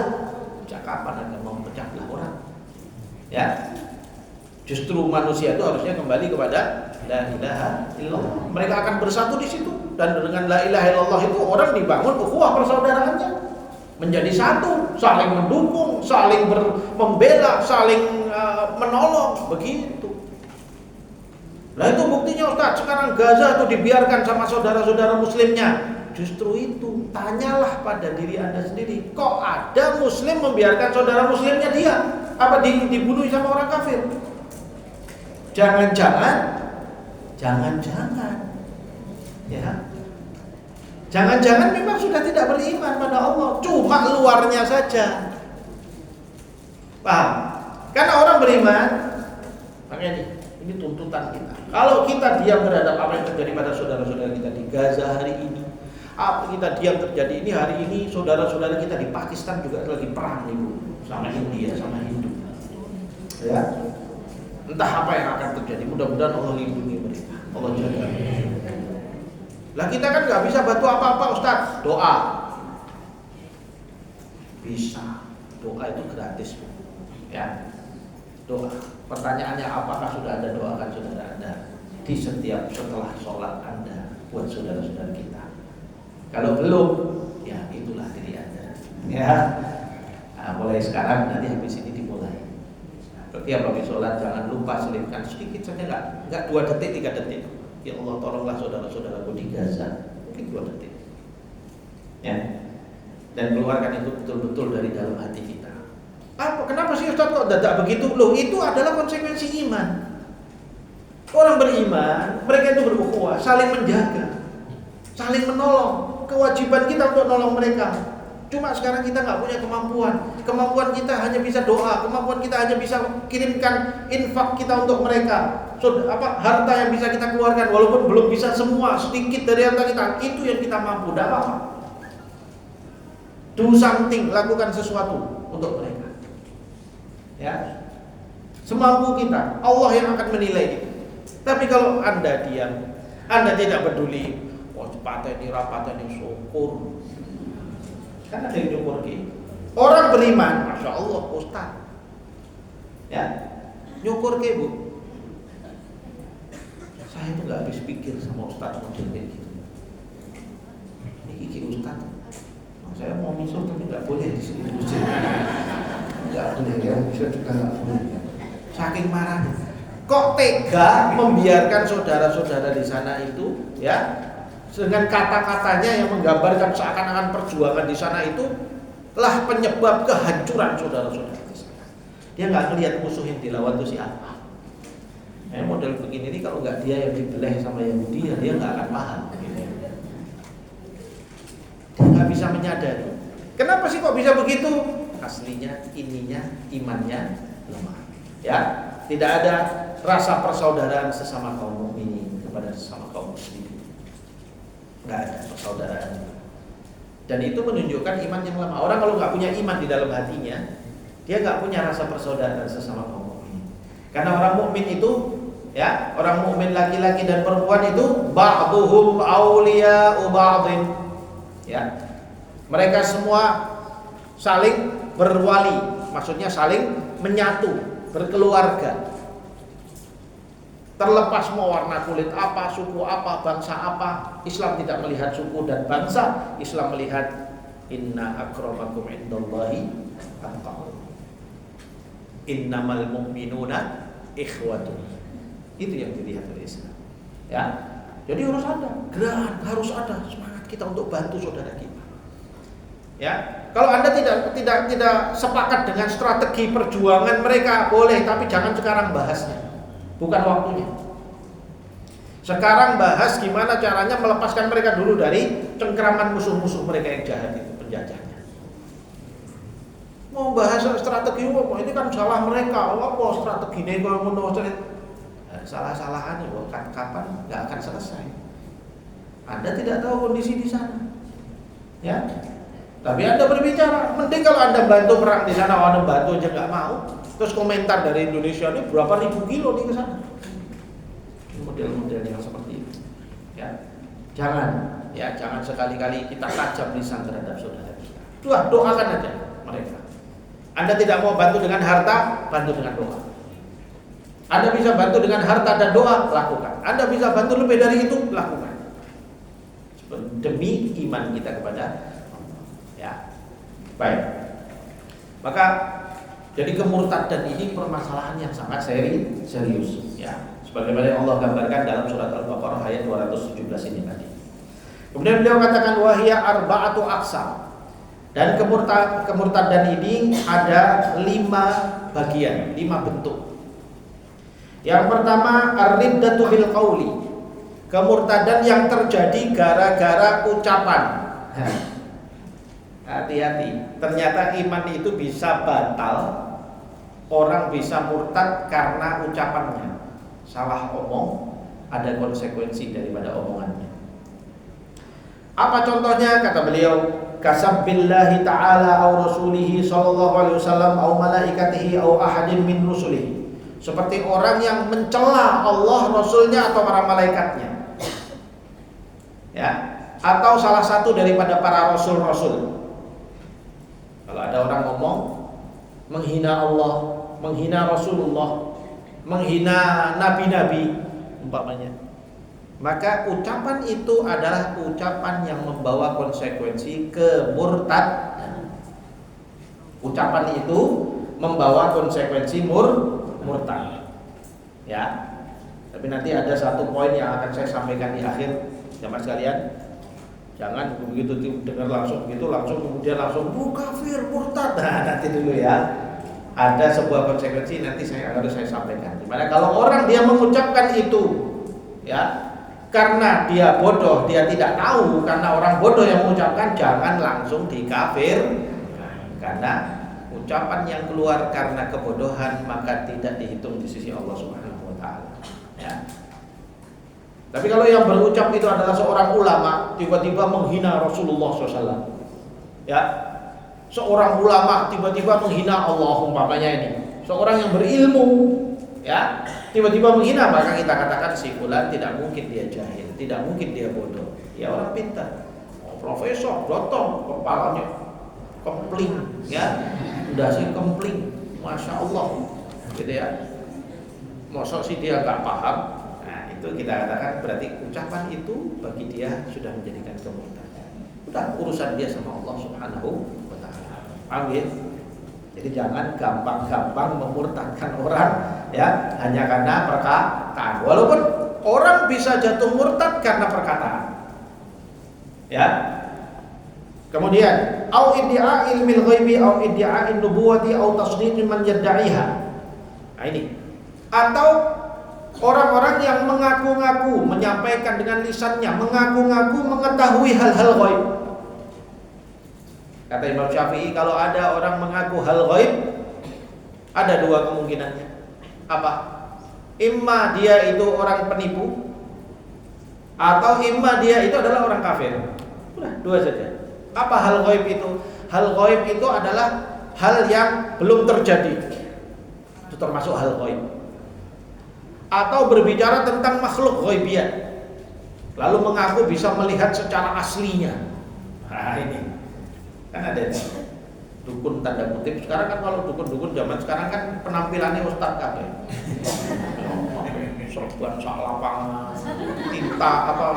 Sejak kapan Anda mau memecah belah orang? Ya, justru manusia itu harusnya kembali kepada la ilaha illallah. Mereka akan bersatu di situ, dan dengan la ilaha illallah itu orang dibangun ukhuwah persaudaraannya menjadi satu, saling mendukung, saling membela, saling menolong, begitu. Nah itu buktinya Ustaz, sekarang Gaza itu dibiarkan sama saudara-saudara muslimnya. Justru itu, tanyalah pada diri Anda sendiri, kok ada muslim membiarkan saudara muslimnya dia apa dibunuh sama orang kafir? Jangan-jangan, ya, jangan-jangan memang sudah tidak beriman pada Allah, cuma luarnya saja. Paham? Karena orang beriman, makanya ini tuntutan kita. Kalau kita diam terhadap apa yang terjadi pada saudara-saudara kita di Gaza hari ini, apa kita diam terjadi ini hari ini, saudara-saudara kita di Pakistan juga lagi perang nih, sama India, sama Hindu. Ya, entah apa yang akan terjadi. Mudah-mudahan Allah lindungi mereka, Allah jaga. Lah kita kan nggak bisa bantu apa-apa, Ustaz. Doa bisa, doa itu gratis, ya. Doa. Pertanyaannya, apakah sudah ada doakan saudara Anda di setiap setelah sholat Anda buat saudara-saudara kita? Kalau belum, ya itulah diri Anda. Ya, nah, mulai sekarang, nanti habis ini dimulai. Setiap habis sholat jangan lupa selipkan sedikit saja, enggak 2 detik, 3 detik. Ya Allah, tolonglah saudara-saudaraku di Gaza, mungkin 2 detik. Ya, dan keluarkan itu betul-betul dari dalam hati kita. Kenapa sih Ustaz kok dadak begitu? Loh, itu adalah konsekuensi iman. Orang beriman, mereka itu berukhuwah, saling menjaga. saling menolong. Kewajiban kita untuk nolong mereka. Cuma sekarang kita nggak punya kemampuan. Kemampuan kita hanya bisa doa. Kemampuan kita hanya bisa kirimkan infak kita untuk mereka. Harta yang bisa kita keluarkan, walaupun belum bisa semua, sedikit dari harta kita, itu yang kita mampu. Tidak apa-apa. Do something, lakukan sesuatu untuk mereka. Ya, semampu kita. Allah yang akan menilai itu. Tapi kalau Anda diam, Anda tidak peduli, pateni rapateni syukur. Kan ada yang syukur ki. Orang beriman, masya Allah, Ustaz. Ya, syukur ki bu. Saya itu nggak habis pikir sama Ustaz model kayak gitu. Ini ki Ustaz. Saya mau misal tapi nggak boleh di sini. Nggak boleh ya, bisa juga nggak boleh. Saking marahnya. Kok tega membiarkan saudara-saudara di sana itu, ya? Dengan kata-katanya yang menggambarkan seakan-akan perjuangan di sana itu lah penyebab kehancuran saudara-saudara di sana. Dia nggak melihat musuh yang dilawan itu siapa. Model begini ini kalau nggak dia yang dibeleh sama Yahudi, dia nggak akan paham. Dia nggak bisa menyadari. Kenapa sih kok bisa begitu? Aslinya, ininya, imannya lemah. Ya, tidak ada rasa persaudaraan sesama kaum mukminin kepada sesama kaum muslimin. Nggak ada persaudaraan. Dan itu menunjukkan iman yang lemah. Orang kalau nggak punya iman di dalam hatinya, dia nggak punya rasa persaudaraan sesama kaum mukmin. Karena orang mukmin itu, ya, orang mukmin laki-laki dan perempuan itu ba'duhum awliya'u ba'dhin. Ya. Mereka semua saling berwali, maksudnya saling menyatu, berkeluarga. Terlepas mau warna kulit apa, suku apa, bangsa apa, Islam tidak melihat suku dan bangsa. Islam melihat inna akramakum indallahi atqakum. Innamal mu'minuna ikhwatun. Itu yang dilihat oleh Islam. Ya. Jadi harus ada gerakan, harus ada semangat kita untuk bantu saudara kita. Ya. Kalau Anda tidak sepakat dengan strategi perjuangan mereka, boleh, tapi jangan sekarang bahasnya. Bukan waktunya. Sekarang bahas gimana caranya melepaskan mereka dulu dari cengkraman musuh-musuh mereka yang jahat itu, penjajahnya. Mau bahas strategi apa? Ini kan salah mereka. Apa strategi ini kalau menurut salah-salahannya kapan nggak akan selesai. Anda tidak tahu kondisi di sana. Ya. Tapi Anda berbicara, mending kalau Anda bantu perang di sana, Anda bantu aja nggak mau. Terus komentar dari Indonesia ini berapa ribu kilo nih ke sana. Model-model yang seperti itu. Ya. Jangan sekali-kali kita tajam lisan terhadap saudara kita. Doakan aja mereka. Anda tidak mau bantu dengan harta, bantu dengan doa. Anda bisa bantu dengan harta dan doa, lakukan. Anda bisa bantu lebih dari itu, lakukan. Demi iman kita kepada Allah. Ya. Baik. Maka jadi kemurtadan ini permasalahan yang sangat serius, ya. Sebagaimana yang Allah gambarkan dalam surat Al-Baqarah ayat 217 ini tadi. Kemudian beliau katakan wahia arba'atu aqsam. Dan kemurtadan ini ada 5 bagian, 5 bentuk. Yang pertama ar-riddatu bil qauli. Kemurtadan yang terjadi gara-gara ucapan. Hati-hati, ternyata iman itu bisa batal. Orang bisa murtad karena ucapannya. Salah omong, ada konsekuensi daripada omongannya. Apa contohnya? Kata beliau, kasabbillahi ta'ala au rasulihi sallallahu alaihi wasallam au malaikatihi au ahadin min rusulihi. Seperti orang yang mencela Allah, Rasulnya atau para malaikatnya. Ya, atau salah satu daripada para rasul-rasul. Kalau ada orang ngomong menghina Allah, menghina Rasulullah, menghina nabi-nabi umpamanya, maka ucapan itu adalah ucapan yang membawa konsekuensi kemurtadan. Ucapan itu membawa konsekuensi murtad. Ya. Tapi nanti ada satu poin yang akan saya sampaikan di akhir, jamaah sekalian. Jangan begitu dengar langsung begitu langsung kemudian langsung kafir, murtad. Nah, nanti dulu ya. Ada sebuah konsekuensi nanti harus saya sampaikan. Dimana kalau orang dia mengucapkan itu, ya, karena dia bodoh, dia tidak tahu, karena orang bodoh yang mengucapkan, jangan langsung dikafir. Karena ucapan yang keluar karena kebodohan maka tidak dihitung di sisi Allah Subhanahu wa taala. Ya. Tapi kalau yang berucap itu adalah seorang ulama, tiba-tiba menghina Rasulullah SAW, ya, seorang ulama tiba-tiba menghina Allah, umpamanya ini, seorang yang berilmu, ya, tiba-tiba menghina, maka kita katakan si fulan tidak mungkin dia jahil, tidak mungkin dia bodoh, ya orang pintar, profesor, doktor, kepalanya kempling, ya, udah sih kempling, masya Allah, gitu ya, masa sih dia nggak paham. Itu kita katakan berarti ucapan itu bagi dia sudah menjadikan kemurtadan. Udah urusan dia sama Allah Subhanahu wa taala. Paham ya? Jadi jangan gampang-gampang memurtadkan orang, ya, hanya karena perkataan. Walaupun orang bisa jatuh murtad karena perkataan. Ya. Kemudian au idda'a ilmil ghaibi au idda'a'in nubuwati au tasdiqi man yadda'iha. Nah ini. Atau orang-orang yang mengaku-ngaku, menyampaikan dengan lisannya, mengaku-ngaku mengetahui hal-hal ghaib. Kata Imam Syafi'i, kalau ada orang mengaku hal ghaib, ada dua kemungkinannya. Apa? Imma dia itu orang penipu, atau imma dia itu adalah orang kafir. Udah, dua saja. Apa hal ghaib itu? Hal ghaib itu adalah hal yang belum terjadi. Itu termasuk hal ghaib. Atau berbicara tentang makhluk ghaibiyah, lalu mengaku bisa melihat secara aslinya. Nah ini kan ada dukun tanda kutip. Sekarang kan kalau dukun-dukun zaman sekarang kan penampilannya ustaz kabeh. Serban sak lapangan, tinta apa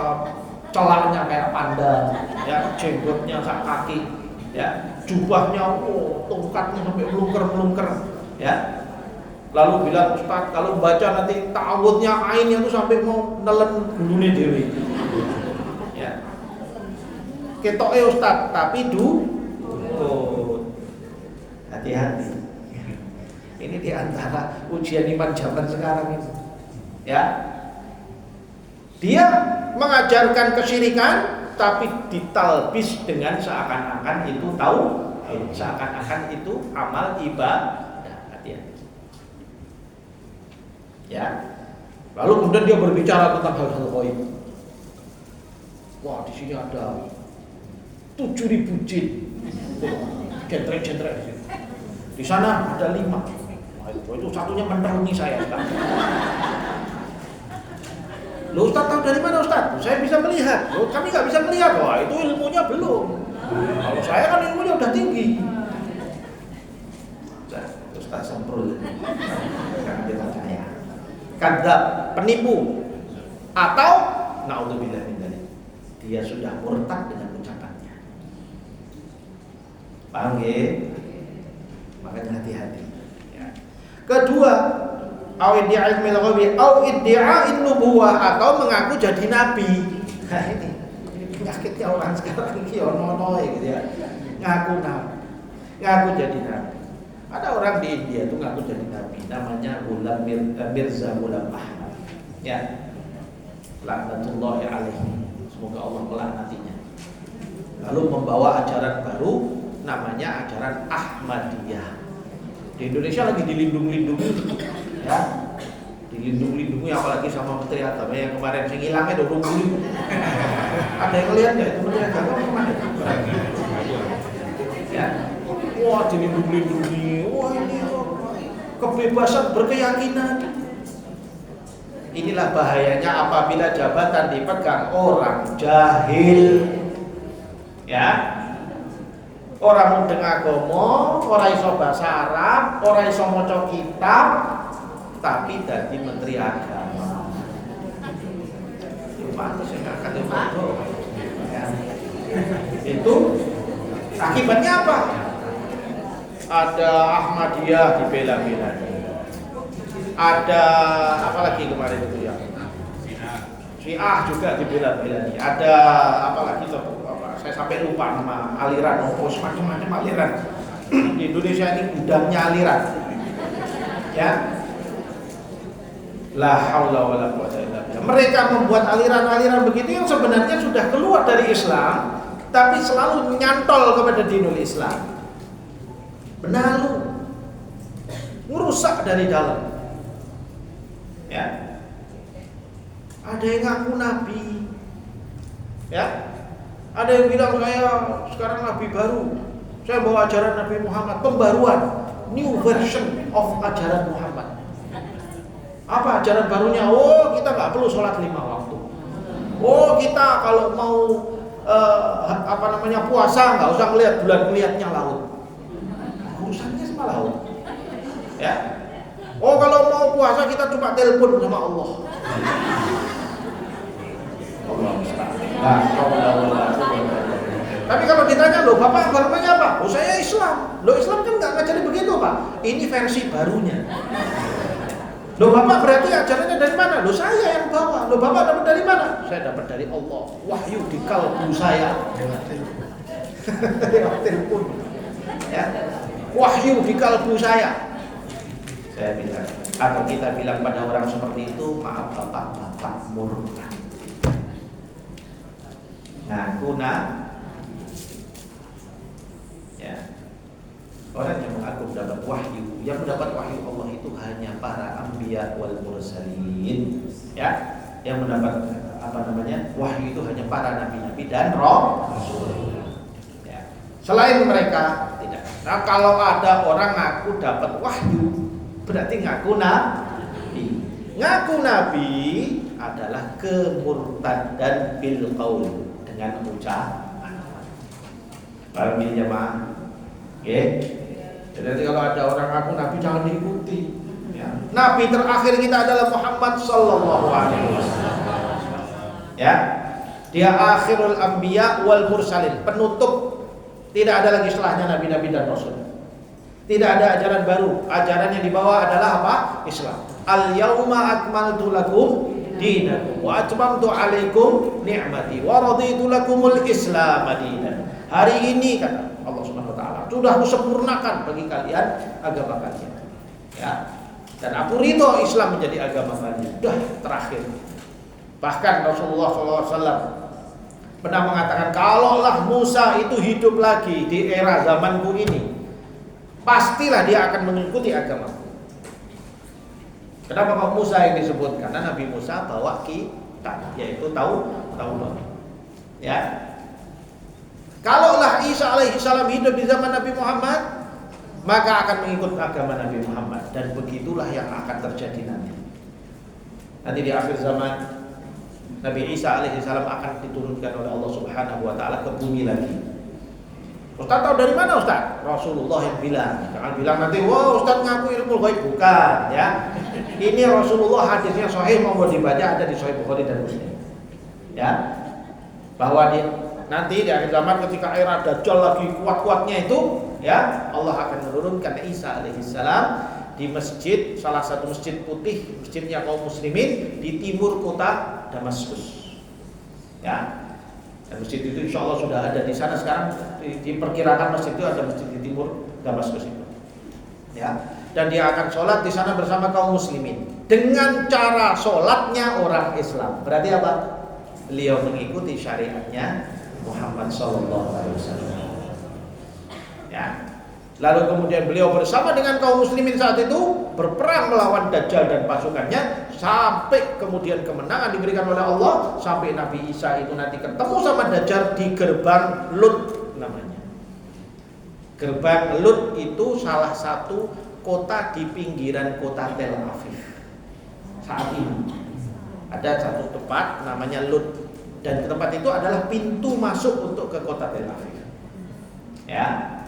celaknya kayak panda, ya, jenggotnya sak kaki, ya, jubahnya tongkatnya sampai melungker-melungker, ya. Lalu bilang, Ustaz, kalau baca nanti ta'awudnya ainnya tuh sampai mau nelen gulune dhewe. Ya. Ketoke Ustaz, tapi hati-hati. Ini diantara ujian iman zaman sekarang ini. Ya. Dia mengajarkan kesyirikan tapi ditalbis dengan seakan-akan itu tahu, seakan-akan itu amal ibadah. Hati-hati. Ya, lalu kemudian dia berbicara tentang hal-hal ghaib. Wah, di sini ada 7.000 jin, jentrek-jentrek di sini. Di sana ada 5. Wah, itu satunya menerangi saya. Loh, Ustaz tahu dari mana Ustaz? Saya bisa melihat. Loh, kami nggak bisa melihat. Wah, itu ilmunya belum. Kalau saya kan ilmunya udah tinggi. Ustaz semprul. Kan dia percaya. Kadzab, penipu, atau naudzubillah min dzalik, dia sudah murtad dengan ucapannya. Paham ya? Makanya hati-hati. Ya. Kedua, au iddi'a'il ghaibi au iddi'a'in nubuwah, atau mengaku jadi nabi. Nah ini penyakitnya orang sekarang iki ono-ono gitu ya. Ngaku nabi, ngaku jadi nabi. Ada orang di India itu ngaku jadi nabi, namanya Mirza Ghulam Ahmad. Ya, laknatullahi alaihi, semoga Allah melaknatinya. Lalu membawa ajaran baru, namanya ajaran Ahmadiyah. Di Indonesia lagi dilindung-lindungi, ya, dilindung-lindungi apalagi sama Menteri Agama yang kemarin sing hilangnya 20.000. Ada yang lihat nggak itu Menteri Agama kemarin? Ya. Wah, dilindungi, wah ini kebebasan berkeyakinan. Inilah bahayanya apabila jabatan dipegang orang jahil, ya, orang mudeng agama, orang iso basa Arab, orang iso maca kitab, tapi dadi menteri agama. Itu pantes sing akan difoto. Ya. Itu akibatnya apa? Ada Ahmadiyah dibela-bela. Ada apa lagi kemarin itu ya? Syiah juga dibela-bela. Ada apa lagi tuh? Saya sampai lupa nama aliran, macam-macam aliran. Di Indonesia ini gudangnya aliran. Ya. La haula wala quwwata illa billah. Mereka membuat aliran-aliran begitu yang sebenarnya sudah keluar dari Islam, tapi selalu nyantol kepada dinul Islam. Benalu, merusak dari dalam. Ya, ada yang ngaku nabi, ya, ada yang bilang saya sekarang nabi baru, saya bawa ajaran Nabi Muhammad, pembaruan, new version of ajaran Muhammad. Apa ajaran barunya? Oh, kita nggak perlu sholat 5 waktu. Oh, kita kalau mau puasa nggak usah ngelihat bulan, ngelihatnya laut. Urusannya sama laut. Ya. Oh, kalau mau puasa kita cuma telepon sama Allah. Allah Tapi kalau ditanya, loh Bapak agamanya apa? Oh, saya Islam. Loh, Islam kan nggak ngajarin begitu, Pak. Ini versi barunya. Loh Bapak berarti ajarannya dari mana? Loh saya yang bawa. Loh Bapak dapat dari mana? Saya dapat dari Allah. Wahyu di kalbu saya. Lewat telepon. Ya. Wahyu di kalbu saya. Saya bilang, atau kita bilang pada orang seperti itu, maaf Bapak murka. Ngaku ya. Orang yang mengaku dapat wahyu, yang mendapat wahyu Allah itu hanya para anbiya wal mursalin, ya. Yang mendapat wahyu itu hanya para nabi-nabi dan rasul. Ya. Selain mereka tidak. Nah, kalau ada orang ngaku dapat wahyu, berarti ngaku nabi. Ngaku nabi adalah kemurtadan bil qaul, dengan ucapan. Paham ini jemaah? Oke. Jadi kalau ada orang ngaku nabi jangan diikuti. Ya. Nabi terakhir kita adalah Muhammad sallallahu alaihi wasallam. Ya. Dia akhirul anbiya wal mursalin, penutup. Tidak ada lagi setelahnya nabi-nabi dan rasul. Tidak ada ajaran baru. Ajaran yang dibawa adalah apa? Islam. Al yauma akmaltu lakum dinakum wa atmamtu alaikum ni'mati wa raditu lakumul Islam dinan. Hari ini kata Allah Subhanahu wa taala, sudah kusempurnakan bagi kalian agama kalian. Ya. Dan aku ridho Islam menjadi agama kalian. Sudah terakhir. Bahkan Rasulullah SAW pernah mengatakan, kalaulah Musa itu hidup lagi di era zamanku ini, pastilah dia akan mengikuti agamaku. Kenapa kok Musa yang disebut? Karena Nabi Musa bawa kitab, yaitu Taurat. Ya. Kalaulah Isa alaihissalam hidup di zaman Nabi Muhammad, maka akan mengikut agama Nabi Muhammad, dan begitulah yang akan terjadi nanti. Nanti di akhir zaman Nabi Isa alaihissalam akan diturunkan oleh Allah Subhanahu wa taala ke bumi lagi. Ustaz tahu dari mana Ustaz? Rasulullah yang bilang. Jangan bilang nanti, wah Ustaz ngaku ilmu ghaib, bukan, ya. Ini Rasulullah, hadisnya sahih, mau dibaca ada di Sahih Bukhari dan Muslim. Ya. Bahwa nanti di akhir zaman ketika era Dajjal lagi kuat-kuatnya itu, ya, Allah akan menurunkan Isa alaihissalam di masjid, salah satu masjid putih, masjidnya kaum muslimin di timur kota Damaskus. Ya. Dan masjid itu insya Allah sudah ada di sana sekarang. Diperkirakan masjid itu ada masjid di timur Damaskus itu. Ya. Dan dia akan sholat di sana bersama kaum muslimin dengan cara sholatnya orang Islam. Berarti apa? Beliau mengikuti syariatnya Muhammad sallallahu alaihi wasallam. Ya. Lalu kemudian beliau bersama dengan kaum muslimin saat itu berperang melawan Dajjal dan pasukannya, sampai kemudian kemenangan diberikan oleh Allah, sampai Nabi Isa itu nanti ketemu sama Dajjal di gerbang Lut namanya. Gerbang Lut itu salah satu kota di pinggiran kota Tel Aviv. Saat ini ada satu tempat namanya Lut, dan tempat itu adalah pintu masuk untuk ke kota Tel Aviv. Ya.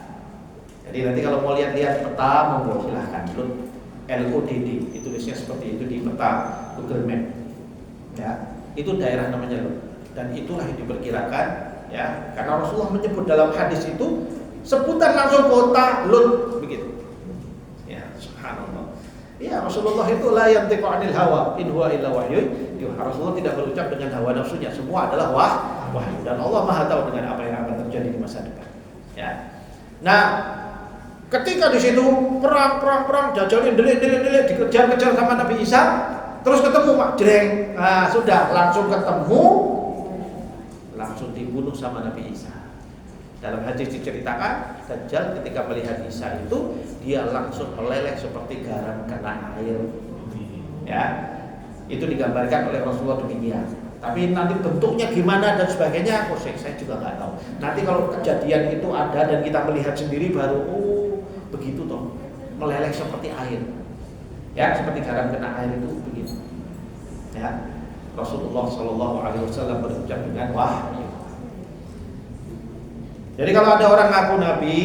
Jadi nanti kalau mau lihat-lihat peta, monggo silahkan. Lut, LODD, itu tulisnya seperti itu di peta Google Map. Ya, itu daerah namanya Lut, dan itulah yang diperkirakan, ya, karena Rasulullah menyebut dalam hadis itu sebutan langsung kota Lut begitu. Ya, subhanallah. Ya, Rasulullah itu la yantiqu 'anil hawa in huwa illa wahyu. Rasulullah tidak berucap dengan hawa nafsunya, semua adalah wahyu, dan Allah Maha tahu dengan apa yang akan terjadi di masa depan. Ya. Nah, ketika di situ perang, Dajjal delik dikejar-kejar sama Nabi Isa, terus ketemu Mak Jreng, nah sudah langsung ketemu, langsung dibunuh sama Nabi Isa. Dalam hadis diceritakan, Dajjal ketika melihat Isa itu dia langsung meleleh seperti garam kena air. Ya, itu digambarkan oleh Rasulullah demikian. Tapi nanti bentuknya gimana dan sebagainya, saya juga nggak tahu. Nanti kalau kejadian itu ada dan kita melihat sendiri baru, oh begitu toh, meleleh seperti air. Ya, seperti garam kena air itu begitu. Ya, Rasulullah Shallallahu Alaihi Wasallam berucap dengan wahyu. Jadi kalau ada orang ngaku Nabi,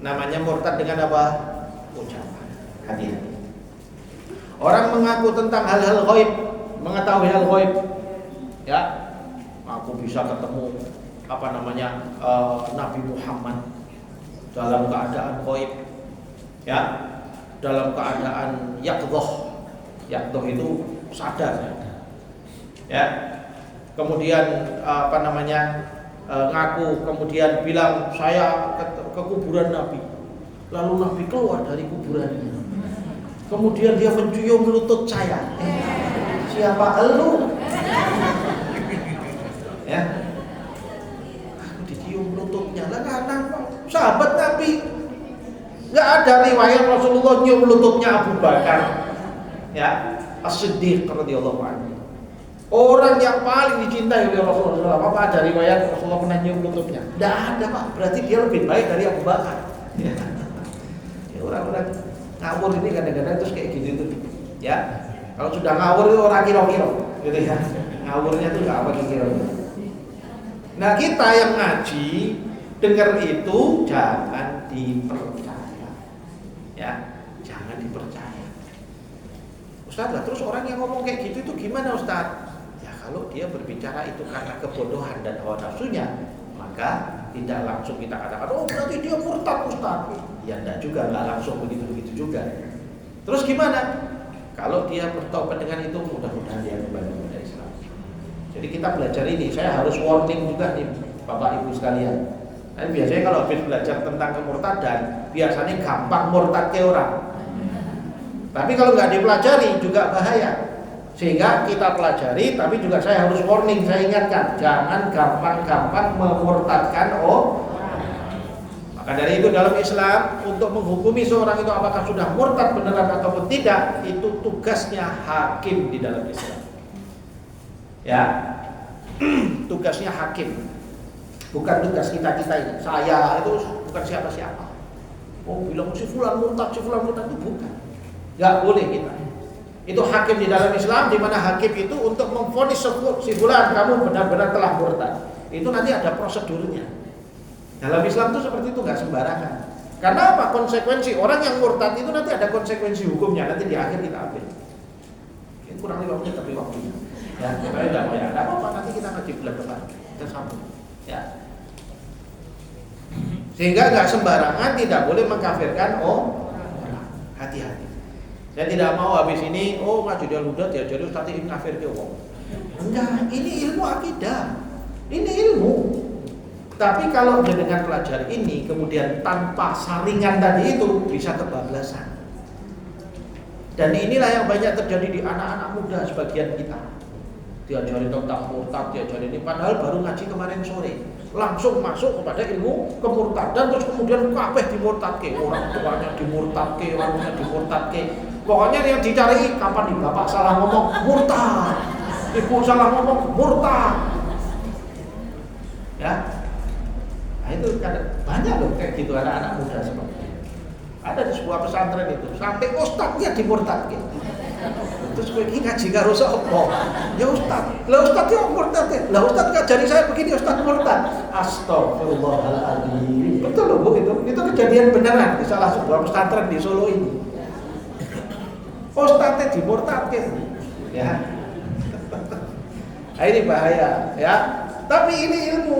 namanya murtad dengan apa? Ucapan. Hati-hati. Orang mengaku tentang hal-hal ghaib, mengetahui hal ghaib, ya, aku bisa ketemu Nabi Muhammad dalam keadaan ghaib, ya, dalam keadaan yaqdhah. Yaqdhah itu sadar, ya. Kemudian ngaku, kemudian bilang saya ke kuburan Nabi, lalu Nabi keluar dari kuburannya. Kemudian dia mencium lutut saya. Siapa elu? Ya, aku dicium lututnya. Lah sahabat Nabi, nggak ada riwayat Rasulullah nyium lututnya Abu Bakar. Ya, As-Siddiq radhiyallahu anhu. Orang yang paling dicintai oleh Rasulullah. Apa ada riwayat Rasulullah pernah nyium lututnya? Tidak ada Pak. Berarti dia lebih baik dari Abu Bakar. Ya, orang-orang ngawur ini kadang-kadang terus kayak gitu tuh. Ya, kalau sudah ngawur itu orang kira-kira, gitu ya. Ngawurnya tuh nggak apa kira-kira. Nah kita yang ngaji dengar itu jangan dipercaya, ya, jangan dipercaya. Ustaz lah, terus orang yang ngomong kayak gitu itu gimana Ustaz? Ya kalau dia berbicara itu karena kebodohan dan hawa nafsunya, maka tidak langsung kita katakan, oh berarti dia murtad Ustaz. Ya enggak juga, enggak langsung begitu-begitu juga. Terus gimana? Kalau dia bertobat dengan itu, mudah-mudahan dia kembali kepada Islam. Jadi kita belajar ini, saya harus warning juga nih Bapak Ibu sekalian. Nah, biasanya kalau habis belajar tentang kemurtadan, biasanya gampang murtad ke orang. Tapi kalau nggak dipelajari juga bahaya. Sehingga kita pelajari, tapi juga saya harus warning, saya ingatkan, jangan gampang-gampang memurtadkan Maka dari itu dalam Islam untuk menghukumi seorang itu apakah sudah murtad beneran ataupun tidak, itu tugasnya hakim di dalam Islam. Ya, tugasnya hakim, bukan tugas kita ini. Saya itu bukan siapa-siapa. Oh bilang si fulan murtad itu bukan. Gak boleh kita. Itu hakim di dalam Islam, di mana hakim itu untuk memvonis si fulan kamu benar-benar telah murtad. Itu nanti ada prosedurnya. Dalam Islam itu seperti itu, nggak sembarangan. Karena apa? Konsekuensi orang yang murtad itu nanti ada konsekuensi hukumnya. Nanti di akhir kita ambil. Ini kurang 5 menit tapi waktunya. Ya, saya tidak mau ya. Tidak apa-apa, nanti kita ngaji bulan depan. Kita sambung. Ya. Sehingga nggak sembarangan, tidak boleh mengkafirkan hati-hati. Saya tidak mau habis ini, ngaji dia ludah, dia jadi ustaz ini kafir ke Enggak, ini ilmu akidah. Ini ilmu. Tapi kalau dengan pelajari ini kemudian tanpa saringan tadi itu bisa kebablasan. Dan inilah yang banyak terjadi di anak-anak muda sebagian kita. Diajari tentang murtad, diajari ini padahal baru ngaji kemarin sore. Langsung masuk kepada ilmu kemurtadan, terus kemudian kabeh dimurtadke, orang tuanya dimurtadke, orangnya dimurtadke. Pokoknya yang dicari kapan nih bapak salah ngomong murtad, ibu salah ngomong murtad. Ya. Nah itu banyak loh kayak gitu anak-anak muda seperti itu. Ada di sebuah pesantren itu sampai ustadznya dimurtadke. Terus kowe iki ngaji karo sapa? Ya ustaz. Lah ustaz yo murtad. Lah ustaz ngajari saya begini ustaz murtad. Astagfirullahaladzim. Betul loh Bu itu. Itu kejadian beneran di salah sebuah pesantren di Solo ini. Ustaznya dimurtadke. Ya. Nah, ini bahaya ya. Tapi ini ilmu.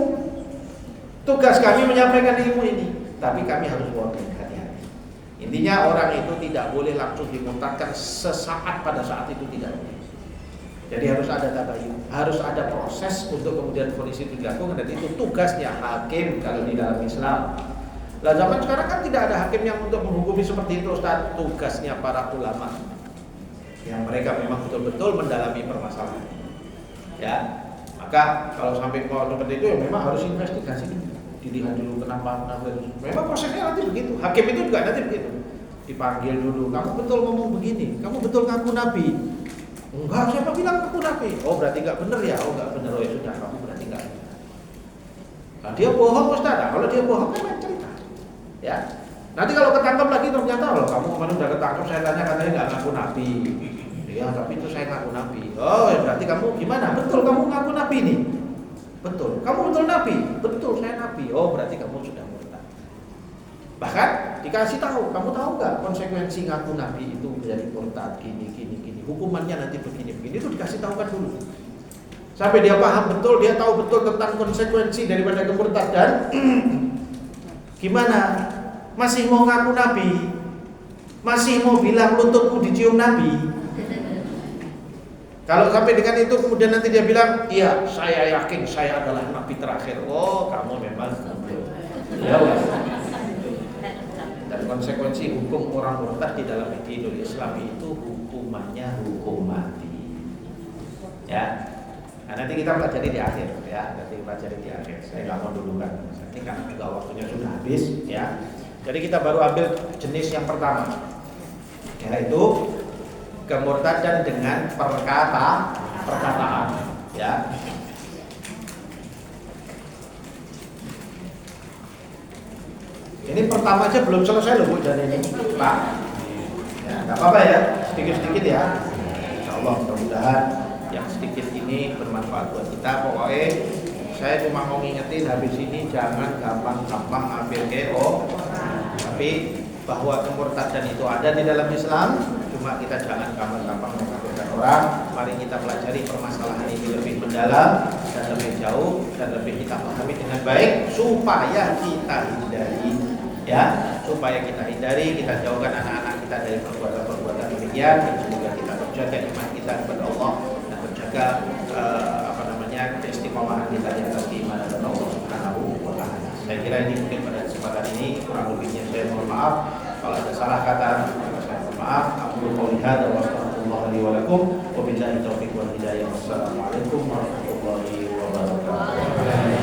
Tugas kami menyampaikan ilmu ini. Tapi kami harus warning. Intinya orang itu tidak boleh langsung dimurtadkan sesaat pada saat itu tidak boleh. Jadi harus ada tabayun, harus ada proses untuk kemudian vonis itu dilakukan, dan itu tugasnya hakim kalau di dalam Islam. Lah zaman sekarang kan tidak ada hakim yang untuk menghukumi seperti itu, Ustaz. Tugasnya para ulama. yang mereka memang betul-betul mendalami permasalahan. Ya, maka kalau sampai mau seperti itu ya memang harus investigasi, dilihat dulu kenapa. Memang prosesnya nanti begitu. Hakim itu juga nanti begitu. Dipanggil dulu, kamu betul ngomong begini, kamu betul ngaku nabi. Enggak, siapa bilang ngaku nabi? Oh berarti nggak benar ya? Oh nggak benar, oh ya sudah, kamu berarti nggak benar. Nah, dia bohong Ustaz. Nah, kalau dia bohong kan lain cerita. Ya. Nanti kalau ketangkap lagi ternyata loh, kamu kemarin udah ketangkap, saya tanya katanya nggak ngaku nabi. Ya, tapi itu saya ngaku nabi. Oh, ya berarti kamu gimana? Betul kamu ngaku nabi nih? Betul. Kamu betul nabi? Betul, saya nabi. Oh, berarti kamu sudah murtad. Bahkan dikasih tahu, kamu tahu nggak konsekuensi ngaku nabi itu menjadi murtad gini. Hukumannya nanti begini. Itu dikasih tahu kan dulu. Sampai dia paham betul, dia tahu betul tentang konsekuensi daripada kemurtadan. Gimana? Masih mau ngaku nabi? Masih mau bilang lututku dicium nabi? Kalau sampai dengan itu kemudian nanti dia bilang, iya saya yakin saya adalah nabi terakhir. Oh kamu memang ya, dan konsekuensi hukum orang murtad di dalam ideologi Islam itu hukumannya hukum mati. Ya, nah, nanti kita pelajari di akhir. Ya, nanti pelajari di akhir. Saya nggak mau dulukan. Nanti karena juga waktunya sudah habis. Ya, jadi kita baru ambil jenis yang pertama, yaitu kemurtadan dengan perkataan. Ya. Ini pertama aja belum selesai loh Bu, dan ini Pak. Ya, nggak apa-apa ya, sedikit-sedikit ya. Insyaallah mudah-mudahan yang sedikit ini bermanfaat buat kita. Pokoknya saya cuma mau ngingetin habis ini jangan gampang-gampang ambil KO. Tapi bahwa kemurtadan itu ada di dalam Islam, cuma kita jangan gampang-gampang mengkafirkan orang. Mari kita pelajari permasalahan ini lebih mendalam dan lebih jauh dan lebih kita pahami dengan baik supaya kita hindari. Ya, supaya kita hindari, kita jauhkan anak-anak kita dari perbuatan-perbuatan demikian, dan semoga kita terjaga iman kita kepada Allah dan terjaga keistiqomahan kita di atas keimanan kepada Allah Subhanahu wa taala. Saya kira ini mungkin pada kesempatan ini, kurang lebihnya saya mohon maaf kalau ada salah kata, saya mohon maaf. Aku qouli hadza wa astaghfirullah li wa lakum wa billahi taufiq wal hidayah. Wassalamualaikum warahmatullahi wabarakatuh.